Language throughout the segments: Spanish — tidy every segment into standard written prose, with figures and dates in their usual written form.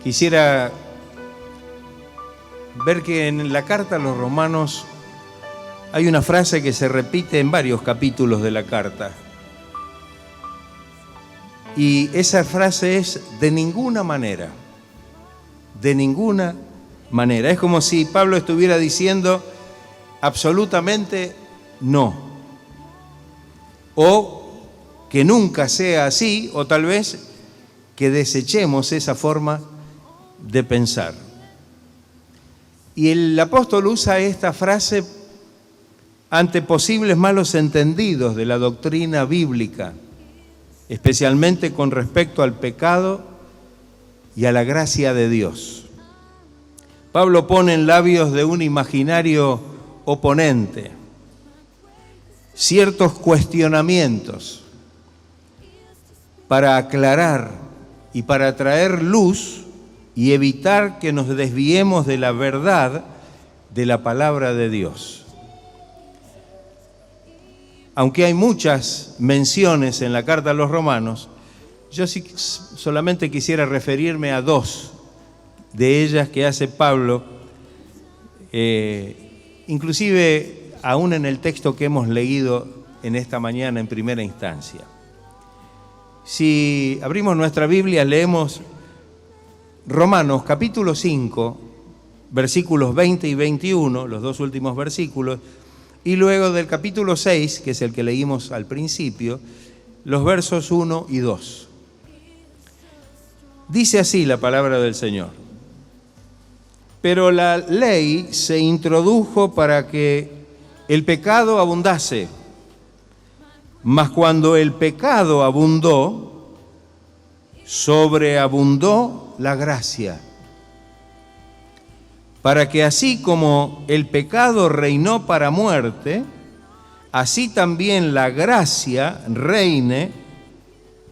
quisiera ver que en la carta a los Romanos hay una frase que se repite en varios capítulos de la carta. Y esa frase es: de ninguna manera. De ninguna manera. Es como si Pablo estuviera diciendo absolutamente no. O que nunca sea así, o tal vez que desechemos esa forma de pensar. Y el apóstol usa esta frase ante posibles malos entendidos de la doctrina bíblica, especialmente con respecto al pecado y a la gracia de Dios. Pablo pone en labios de un imaginario oponente ciertos cuestionamientos para aclarar y para traer luz y evitar que nos desviemos de la verdad de la palabra de Dios. Aunque hay muchas menciones en la carta a los Romanos, yo sí solamente quisiera referirme a dos de ellas que hace Pablo, inclusive aún en el texto que hemos leído en esta mañana en primera instancia. Si abrimos nuestra Biblia, leemos Romanos capítulo 5, versículos 20 y 21, los dos últimos versículos, y luego del capítulo 6, que es el que leímos al principio, los versos 1 y 2. Dice así la palabra del Señor: pero la ley se introdujo para que el pecado abundase, mas cuando el pecado abundó, sobreabundó la gracia, para que así como el pecado reinó para muerte, así también la gracia reine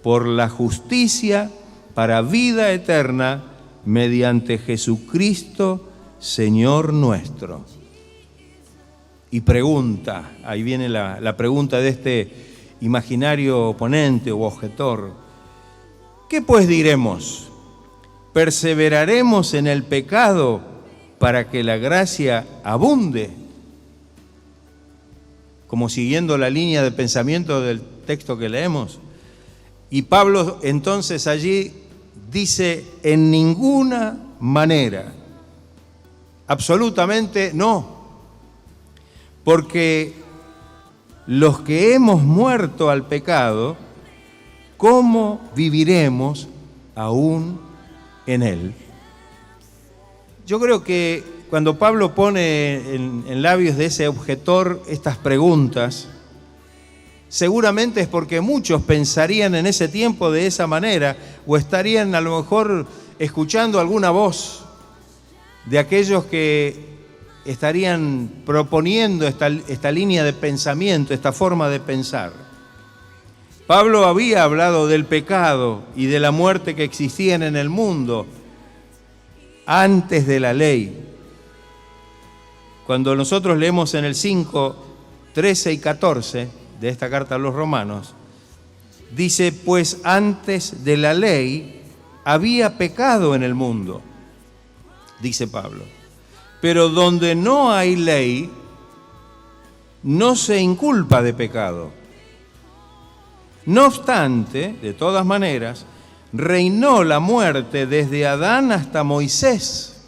por la justicia para vida eterna mediante Jesucristo, Señor nuestro. Y pregunta, ahí viene la pregunta de este imaginario oponente o objetor: ¿qué pues diremos? ¿Perseveraremos en el pecado para que la gracia abunde? Como siguiendo la línea de pensamiento del texto que leemos. Y Pablo entonces allí dice: en ninguna manera, absolutamente no, porque los que hemos muerto al pecado, ¿cómo viviremos aún en él? Yo creo que cuando Pablo pone en labios de ese objetor estas preguntas, seguramente es porque muchos pensarían en ese tiempo de esa manera, o estarían a lo mejor escuchando alguna voz de aquellos que estarían proponiendo esta línea de pensamiento, esta forma de pensar. Pablo había hablado del pecado y de la muerte que existían en el mundo antes de la ley. Cuando nosotros leemos en el 5, 13 y 14 de esta carta a los Romanos, dice: pues antes de la ley había pecado en el mundo, dice Pablo. Pero donde no hay ley, no se inculpa de pecado. No obstante, de todas maneras, reinó la muerte desde Adán hasta Moisés,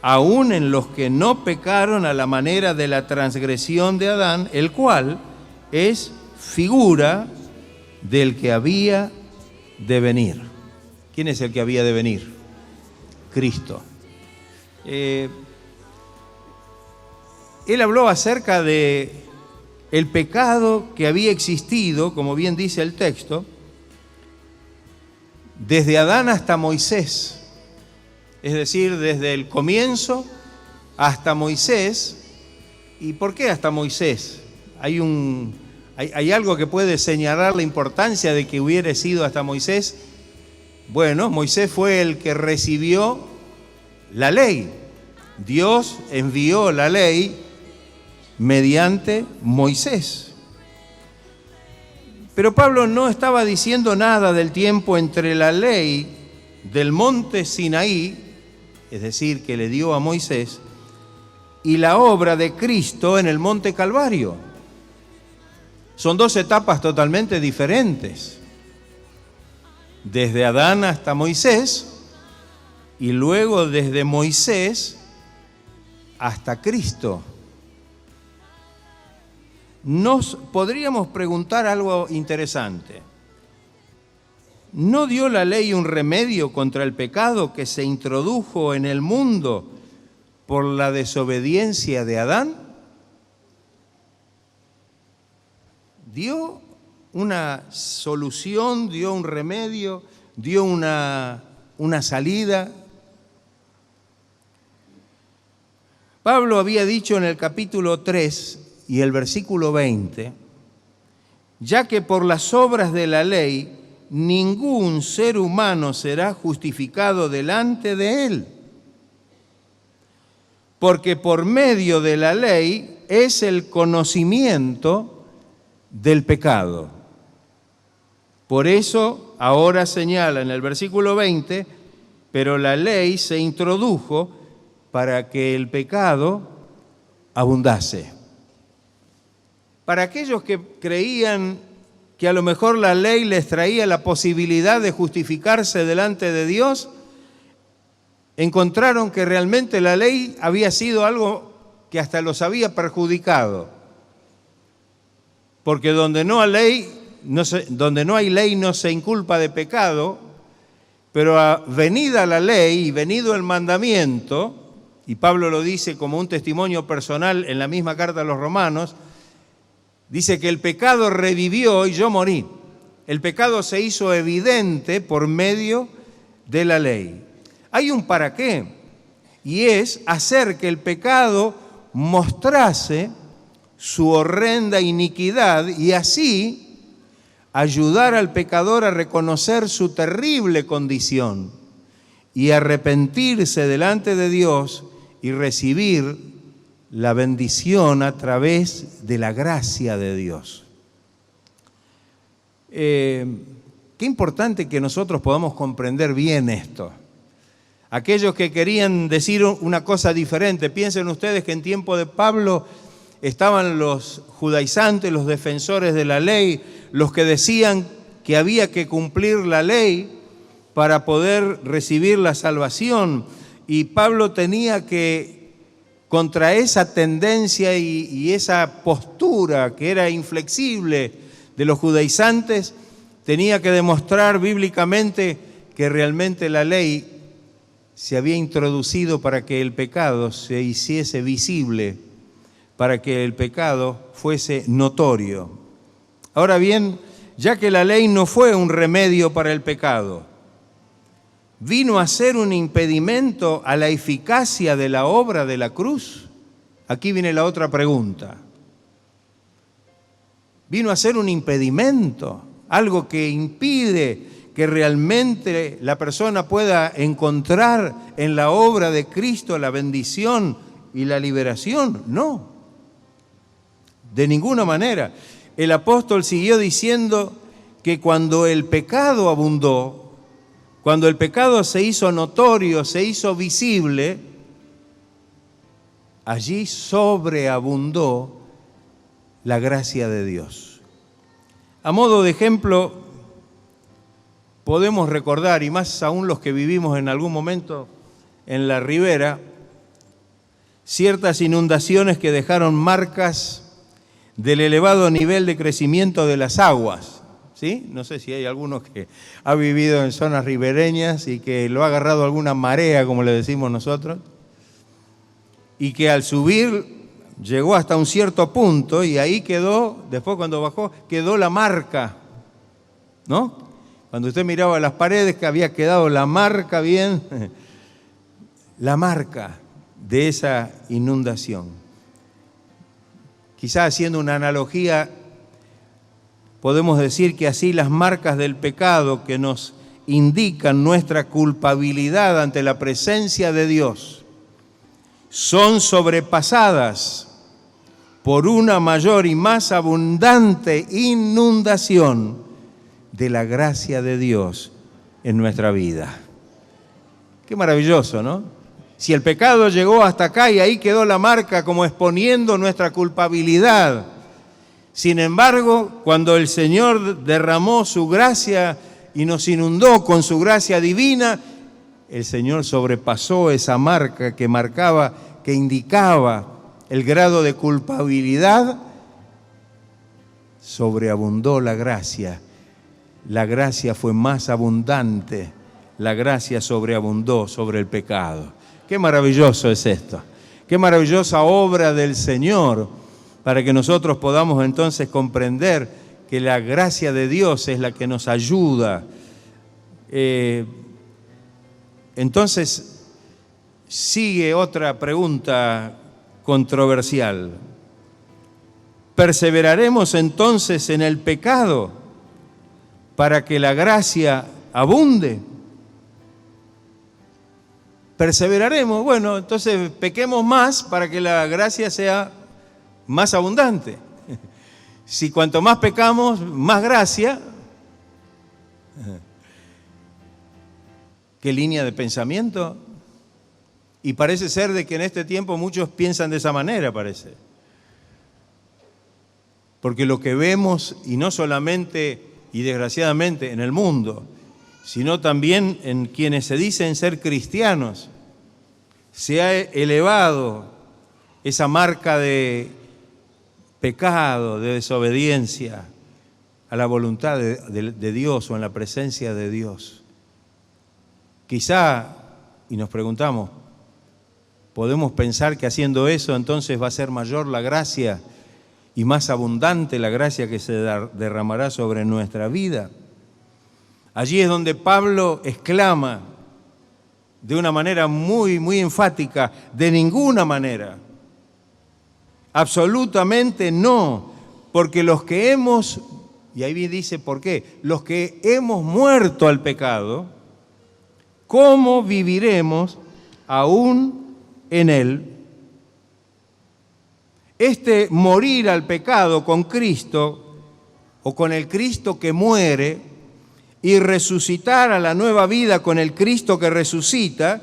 aún en los que no pecaron a la manera de la transgresión de Adán, el cual es figura del que había de venir. ¿Quién es el que había de venir? Cristo. Él habló acerca de el pecado que había existido, como bien dice el texto, desde Adán hasta Moisés, es decir, desde el comienzo hasta Moisés. ¿Y por qué hasta Moisés? ¿Hay algo que puede señalar la importancia de que hubiera sido hasta Moisés? Bueno, Moisés fue el que recibió la ley. Dios envió la ley mediante Moisés. Pero Pablo no estaba diciendo nada del tiempo entre la ley del monte Sinaí, es decir, que le dio a Moisés, y la obra de Cristo en el monte Calvario. Son dos etapas totalmente diferentes. Desde Adán hasta Moisés, y luego desde Moisés hasta Cristo. Nos podríamos preguntar algo interesante. ¿No dio la ley un remedio contra el pecado que se introdujo en el mundo por la desobediencia de Adán? Dio una solución, dio un remedio, dio una salida. Pablo había dicho en el capítulo 3 y el versículo 20, ya que por las obras de la ley ningún ser humano será justificado delante de él, porque por medio de la ley es el conocimiento del pecado. Por eso ahora señala en el versículo 20, pero la ley se introdujo para que el pecado abundase. Para aquellos que creían que a lo mejor la ley les traía la posibilidad de justificarse delante de Dios, encontraron que realmente la ley había sido algo que hasta los había perjudicado. Porque donde no hay ley no se inculpa de pecado, pero venida la ley y venido el mandamiento, y Pablo lo dice como un testimonio personal en la misma carta a los Romanos, dice que el pecado revivió y yo morí. El pecado se hizo evidente por medio de la ley. Hay un para qué, y es hacer que el pecado mostrase su horrenda iniquidad y así ayudar al pecador a reconocer su terrible condición y arrepentirse delante de Dios y recibir la bendición a través de la gracia de Dios. Qué importante que nosotros podamos comprender bien esto. Aquellos que querían decir una cosa diferente, piensen ustedes que en tiempo de Pablo estaban los judaizantes, los defensores de la ley, los que decían que había que cumplir la ley para poder recibir la salvación. Y Pablo tenía que, contra esa tendencia y esa postura que era inflexible de los judaizantes, tenía que demostrar bíblicamente que realmente la ley se había introducido para que el pecado se hiciese visible, para que el pecado fuese notorio. Ahora bien, ya que la ley no fue un remedio para el pecado, vino a ser un impedimento a la eficacia de la obra de la cruz. Aquí viene la otra pregunta. Vino a ser un impedimento, algo que impide que realmente la persona pueda encontrar en la obra de Cristo la bendición y la liberación. No, de ninguna manera. El apóstol siguió diciendo que cuando el pecado abundó, cuando el pecado se hizo notorio, se hizo visible, allí sobreabundó la gracia de Dios. A modo de ejemplo, podemos recordar, y más aún los que vivimos en algún momento en la ribera, ciertas inundaciones que dejaron marcas del elevado nivel de crecimiento de las aguas, ¿sí? No sé si hay alguno que ha vivido en zonas ribereñas y que lo ha agarrado alguna marea, como le decimos nosotros, y que al subir llegó hasta un cierto punto y ahí quedó, después cuando bajó, quedó la marca, ¿no? Cuando usted miraba las paredes, que había quedado la marca bien, la marca de esa inundación. Quizás haciendo una analogía, podemos decir que así las marcas del pecado que nos indican nuestra culpabilidad ante la presencia de Dios son sobrepasadas por una mayor y más abundante inundación de la gracia de Dios en nuestra vida. Qué maravilloso, ¿no? Si el pecado llegó hasta acá y ahí quedó la marca como exponiendo nuestra culpabilidad. Sin embargo, cuando el Señor derramó su gracia y nos inundó con su gracia divina, el Señor sobrepasó esa marca que marcaba, que indicaba el grado de culpabilidad. Sobreabundó la gracia. La gracia fue más abundante. La gracia sobreabundó sobre el pecado. Qué maravilloso es esto. Qué maravillosa obra del Señor para que nosotros podamos entonces comprender que la gracia de Dios es la que nos ayuda. Entonces, sigue otra pregunta controversial. ¿Perseveraremos entonces en el pecado para que la gracia abunde? Perseveraremos, bueno, entonces pequemos más para que la gracia sea más abundante. Si cuanto más pecamos, más gracia. ¿Qué línea de pensamiento? Y parece ser de que en este tiempo muchos piensan de esa manera, parece. Porque lo que vemos, y no solamente y desgraciadamente en el mundo, sino también en quienes se dicen ser cristianos, se ha elevado esa marca de pecado, de desobediencia a la voluntad de Dios o en la presencia de Dios. Quizá, y nos preguntamos, podemos pensar que haciendo eso entonces va a ser mayor la gracia y más abundante la gracia que se derramará sobre nuestra vida. Allí es donde Pablo exclama de una manera muy, muy enfática: de ninguna manera, absolutamente no, porque los que hemos, y ahí dice por qué, los que hemos muerto al pecado, ¿cómo viviremos aún en él? Este morir al pecado con Cristo, o con el Cristo que muere, y resucitar a la nueva vida con el Cristo que resucita,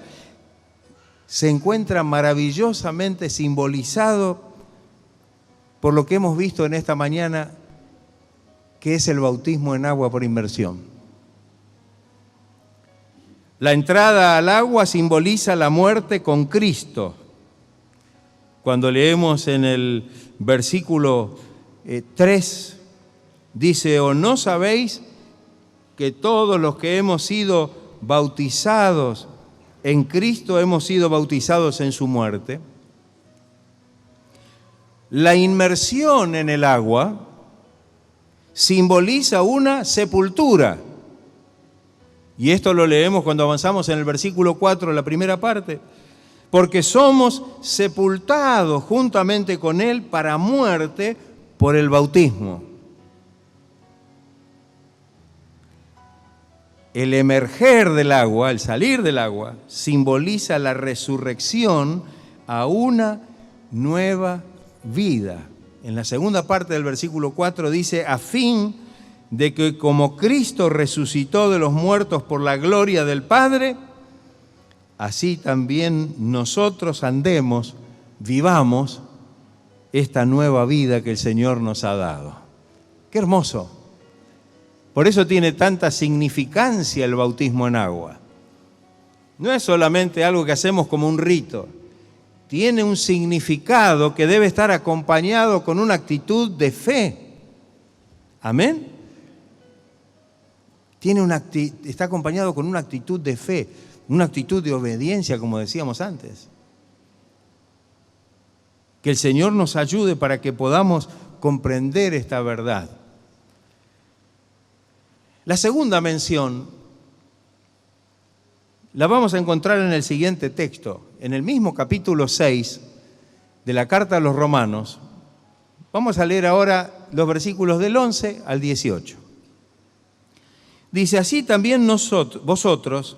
se encuentra maravillosamente simbolizado por lo que hemos visto en esta mañana, que es el bautismo en agua por inmersión. La entrada al agua simboliza la muerte con Cristo. Cuando leemos en el versículo 3, dice: ¿o no sabéis que todos los que hemos sido bautizados en Cristo hemos sido bautizados en su muerte? La inmersión en el agua simboliza una sepultura. Y esto lo leemos cuando avanzamos en el versículo 4, la primera parte. Porque somos sepultados juntamente con Él para muerte por el bautismo. El emerger del agua, el salir del agua, simboliza la resurrección a una nueva vida. En la segunda parte del versículo 4 dice: a fin de que como Cristo resucitó de los muertos por la gloria del Padre, así también nosotros andemos, vivamos esta nueva vida que el Señor nos ha dado. ¡Qué hermoso! Por eso tiene tanta significancia el bautismo en agua. No es solamente algo que hacemos como un rito. Tiene un significado que debe estar acompañado con una actitud de fe. ¿Amén? Está acompañado con una actitud de fe, una actitud de obediencia, como decíamos antes. Que el Señor nos ayude para que podamos comprender esta verdad. La segunda mención la vamos a encontrar en el siguiente texto, en el mismo capítulo 6 de la carta a los Romanos. Vamos a leer ahora los versículos del 11 al 18. Dice: así también vosotros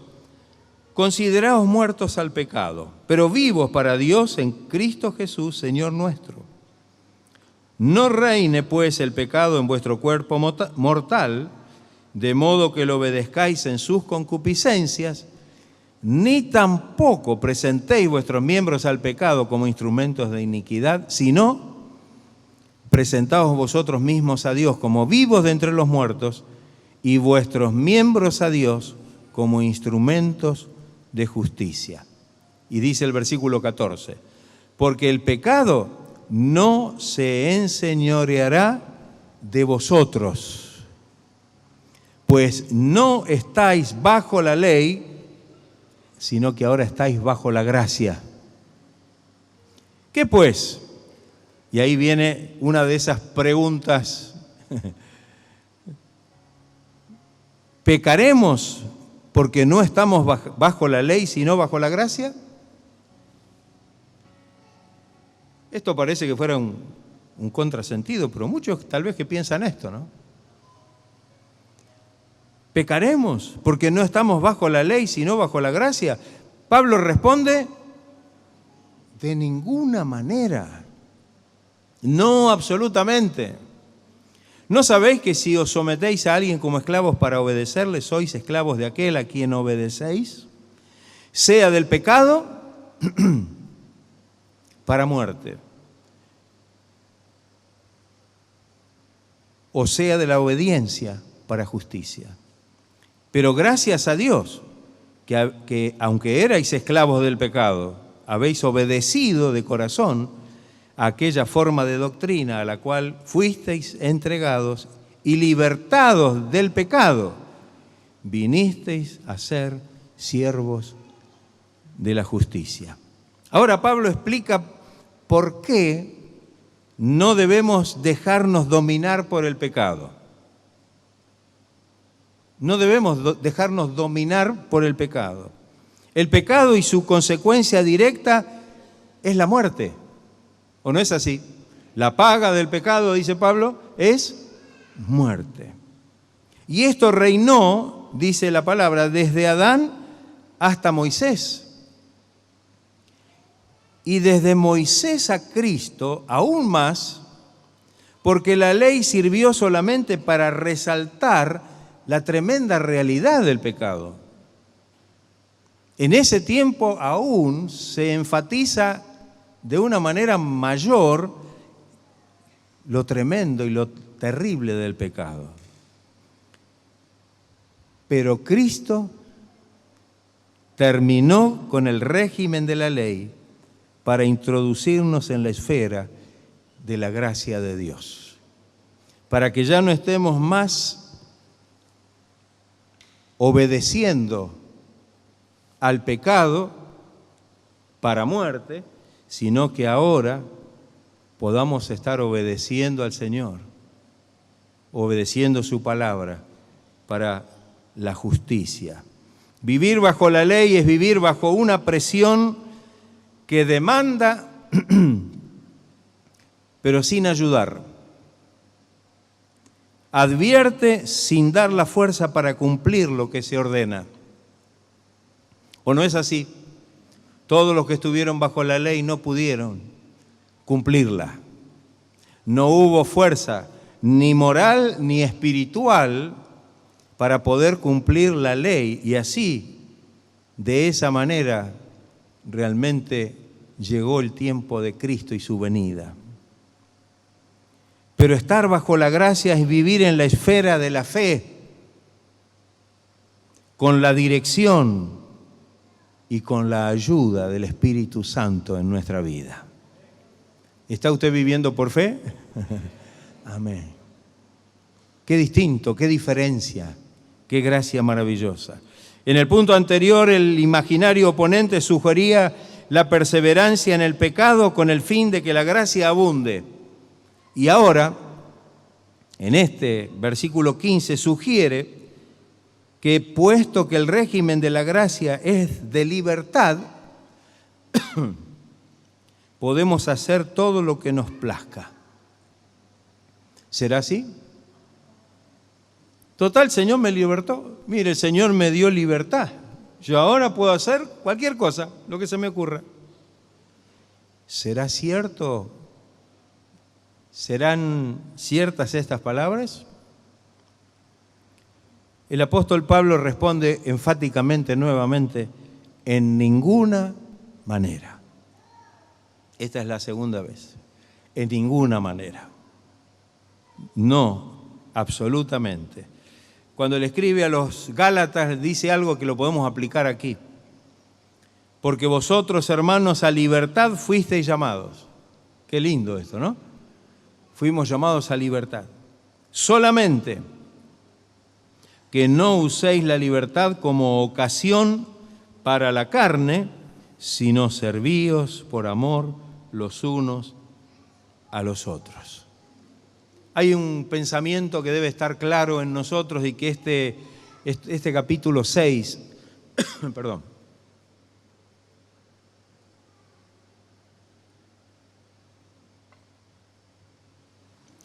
consideraos muertos al pecado, pero vivos para Dios en Cristo Jesús, Señor nuestro. No reine pues el pecado en vuestro cuerpo mortal, de modo que lo obedezcáis en sus concupiscencias, ni tampoco presentéis vuestros miembros al pecado como instrumentos de iniquidad, sino presentaos vosotros mismos a Dios como vivos de entre los muertos y vuestros miembros a Dios como instrumentos de justicia. Y dice el versículo 14, porque el pecado no se enseñoreará de vosotros, pues no estáis bajo la ley, sino que ahora estáis bajo la gracia. ¿Qué pues? Y ahí viene una de esas preguntas. ¿Pecaremos porque no estamos bajo la ley, sino bajo la gracia? Esto parece que fuera un contrasentido, pero muchos tal vez que piensan esto, ¿no? ¿Pecaremos porque no estamos bajo la ley, sino bajo la gracia? Pablo responde, de ninguna manera. No, absolutamente. ¿No sabéis que si os sometéis a alguien como esclavos para obedecerle, sois esclavos de aquel a quien obedecéis? Sea del pecado para muerte, o sea de la obediencia para justicia. Pero gracias a Dios, que aunque erais esclavos del pecado, habéis obedecido de corazón a aquella forma de doctrina a la cual fuisteis entregados y libertados del pecado, vinisteis a ser siervos de la justicia. Ahora Pablo explica por qué no debemos dejarnos dominar por el pecado. No debemos dejarnos dominar por el pecado. El pecado y su consecuencia directa es la muerte. ¿O no es así? La paga del pecado, dice Pablo, es muerte. Y esto reinó, dice la palabra, desde Adán hasta Moisés. Y desde Moisés a Cristo, aún más, porque la ley sirvió solamente para resaltar la tremenda realidad del pecado. En ese tiempo aún se enfatiza de una manera mayor lo tremendo y lo terrible del pecado. Pero Cristo terminó con el régimen de la ley para introducirnos en la esfera de la gracia de Dios, para que ya no estemos más obedeciendo al pecado para muerte, sino que ahora podamos estar obedeciendo al Señor, obedeciendo su palabra para la justicia. Vivir bajo la ley es vivir bajo una presión que demanda, pero sin ayudar. Advierte sin dar la fuerza para cumplir lo que se ordena. ¿O no es así? Todos los que estuvieron bajo la ley no pudieron cumplirla. No hubo fuerza ni moral ni espiritual para poder cumplir la ley, y así, de esa manera, realmente llegó el tiempo de Cristo y su venida. Pero estar bajo la gracia es vivir en la esfera de la fe, con la dirección y con la ayuda del Espíritu Santo en nuestra vida. ¿Está usted viviendo por fe? Amén. Qué distinto, qué diferencia, qué gracia maravillosa. En el punto anterior, el imaginario oponente sugería la perseverancia en el pecado con el fin de que la gracia abunde. Y ahora, en este versículo 15, sugiere que puesto que el régimen de la gracia es de libertad, podemos hacer todo lo que nos plazca. ¿Será así? Total, el Señor me libertó. Mire, el Señor me dio libertad. Yo ahora puedo hacer cualquier cosa, lo que se me ocurra. ¿Será cierto? ¿Serán ciertas estas palabras? El apóstol Pablo responde enfáticamente nuevamente, en ninguna manera. Esta es la segunda vez. En ninguna manera. No, absolutamente. Cuando le escribe a los Gálatas dice algo que lo podemos aplicar aquí. Porque vosotros, hermanos, a libertad fuisteis llamados. Qué lindo esto, ¿no? Fuimos llamados a libertad. Solamente que no uséis la libertad como ocasión para la carne, sino servíos por amor los unos a los otros. Hay un pensamiento que debe estar claro en nosotros y que este capítulo 6, perdón,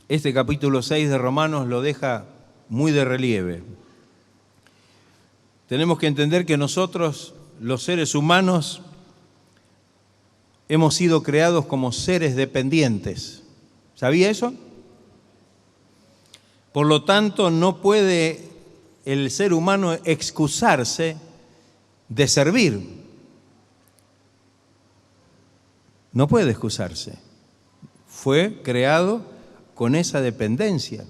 este capítulo 6 de Romanos lo deja muy de relieve. Tenemos que entender que nosotros, los seres humanos, hemos sido creados como seres dependientes. ¿Sabía eso? Por lo tanto, no puede el ser humano excusarse de servir. No puede excusarse. Fue creado con esa dependencia.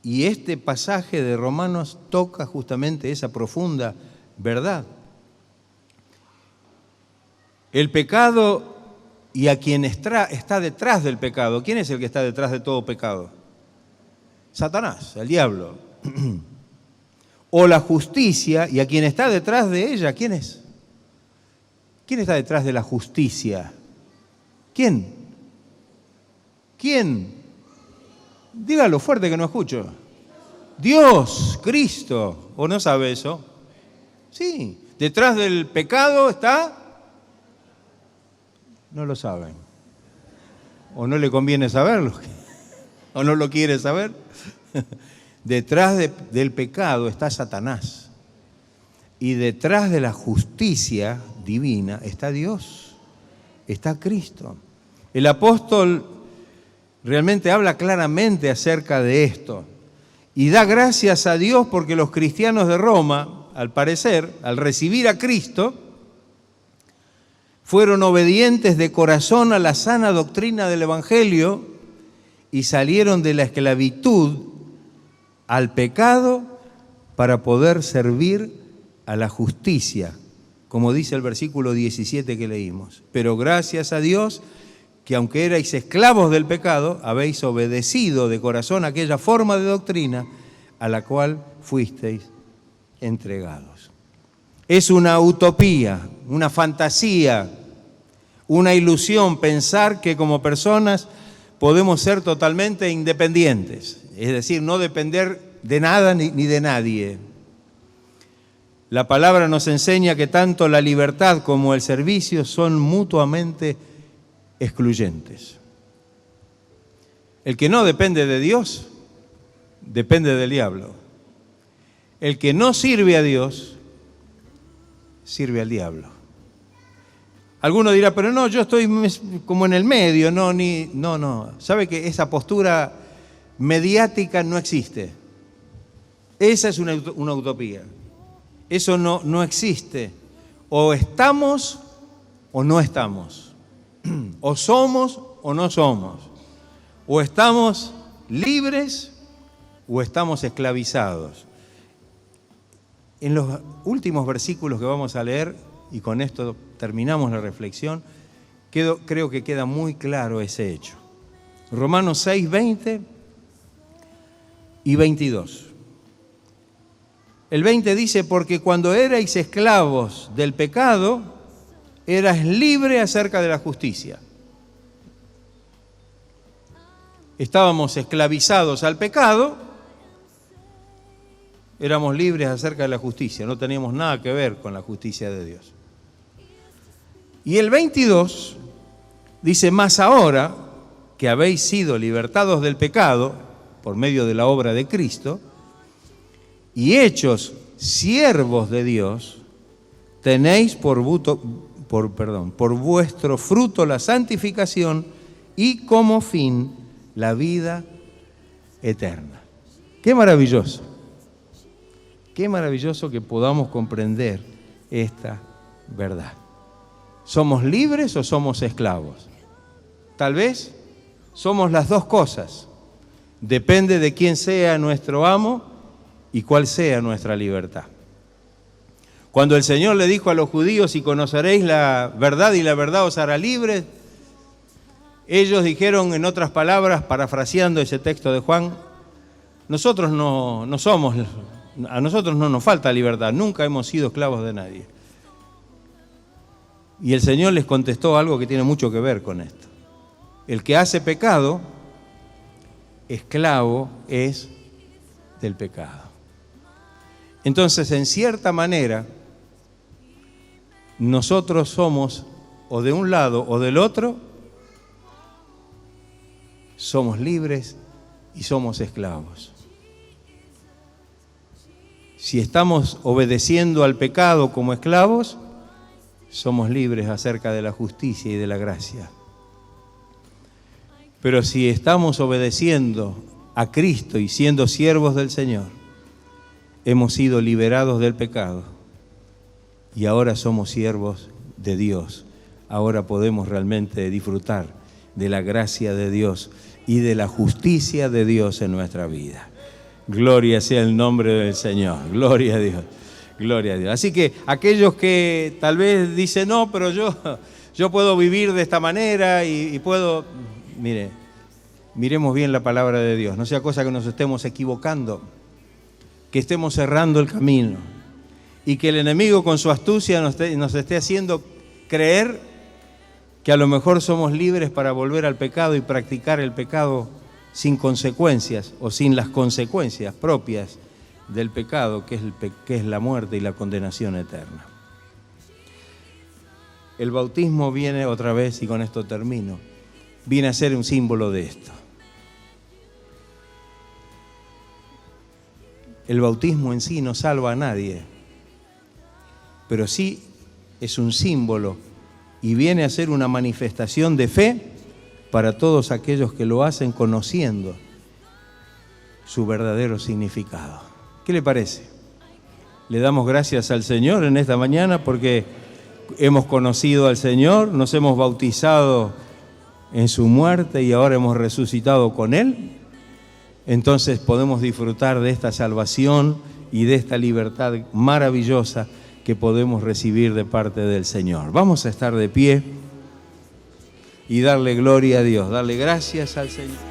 Y este pasaje de Romanos toca justamente esa profunda verdad. El pecado y a quien está detrás del pecado. ¿Quién es el que está detrás de todo pecado? Satanás, el diablo. O la justicia y a quien está detrás de ella. ¿Quién es? ¿Quién está detrás de la justicia? ¿Quién? ¿Quién? Dígalo fuerte que no escucho. Dios, Cristo. ¿O no sabe eso? Sí. Detrás del pecado está... No lo saben. ¿O no le conviene saberlo? ¿O no lo quiere saber? Detrás del pecado está Satanás. Y detrás de la justicia divina está Dios. Está Cristo. El apóstol realmente habla claramente acerca de esto. Y da gracias a Dios porque los cristianos de Roma, al parecer, al recibir a Cristo, fueron obedientes de corazón a la sana doctrina del Evangelio y salieron de la esclavitud al pecado para poder servir a la justicia, como dice el versículo 17 que leímos. Pero gracias a Dios que aunque erais esclavos del pecado, habéis obedecido de corazón aquella forma de doctrina a la cual fuisteis entregados. Es una utopía, una fantasía, una ilusión pensar que como personas podemos ser totalmente independientes, es decir, no depender de nada ni de nadie. La palabra nos enseña que tanto la libertad como el servicio son mutuamente excluyentes. El que no depende de Dios, depende del diablo. El que no sirve a Dios, sirve al diablo. Alguno dirá, pero no, yo estoy como en el medio, no. ¿Sabe que esa postura mediática no existe? Esa es una utopía. Eso no existe. O estamos o no estamos. O somos o no somos. O estamos libres o estamos esclavizados. En los últimos versículos que vamos a leer, y con esto terminamos la reflexión, creo que queda muy claro ese hecho. Romanos 6, 20 y 22. El 20 dice, porque cuando erais esclavos del pecado, eras libre acerca de la justicia. Estábamos esclavizados al pecado, éramos libres acerca de la justicia, no teníamos nada que ver con la justicia de Dios. Y el 22 dice, mas ahora que habéis sido libertados del pecado por medio de la obra de Cristo y hechos siervos de Dios, tenéis por vuestro fruto la santificación y como fin la vida eterna. ¡Qué maravilloso! Qué maravilloso que podamos comprender esta verdad. ¿Somos libres o somos esclavos? Tal vez somos las dos cosas. Depende de quién sea nuestro amo y cuál sea nuestra libertad. Cuando el Señor le dijo a los judíos, y conoceréis la verdad y la verdad os hará libres, ellos dijeron, en otras palabras, parafraseando ese texto de Juan, nosotros no somos, a nosotros no nos falta libertad, nunca hemos sido esclavos de nadie. Y el Señor les contestó algo que tiene mucho que ver con esto. El que hace pecado, esclavo es del pecado. Entonces, en cierta manera, nosotros somos, o de un lado o del otro, somos libres y somos esclavos. Si estamos obedeciendo al pecado como esclavos, somos libres acerca de la justicia y de la gracia. Pero si estamos obedeciendo a Cristo y siendo siervos del Señor, hemos sido liberados del pecado y ahora somos siervos de Dios. Ahora podemos realmente disfrutar de la gracia de Dios y de la justicia de Dios en nuestra vida. Gloria sea el nombre del Señor. Gloria a Dios. Gloria a Dios. Así que aquellos que tal vez dicen, no, pero yo puedo vivir de esta manera y puedo... Miremos bien la palabra de Dios. No sea cosa que nos estemos equivocando, que estemos cerrando el camino y que el enemigo con su astucia nos esté haciendo creer que a lo mejor somos libres para volver al pecado y practicar el pecado sin consecuencias o sin las consecuencias propias del pecado, que es la muerte y la condenación eterna. El bautismo viene otra vez, y con esto termino, viene a ser un símbolo de esto. El bautismo en sí no salva a nadie, pero sí es un símbolo y viene a ser una manifestación de fe para todos aquellos que lo hacen conociendo su verdadero significado. ¿Qué le parece? Le damos gracias al Señor en esta mañana porque hemos conocido al Señor, nos hemos bautizado en su muerte y ahora hemos resucitado con Él. Entonces podemos disfrutar de esta salvación y de esta libertad maravillosa que podemos recibir de parte del Señor. Vamos a estar de pie y darle gloria a Dios, darle gracias al Señor.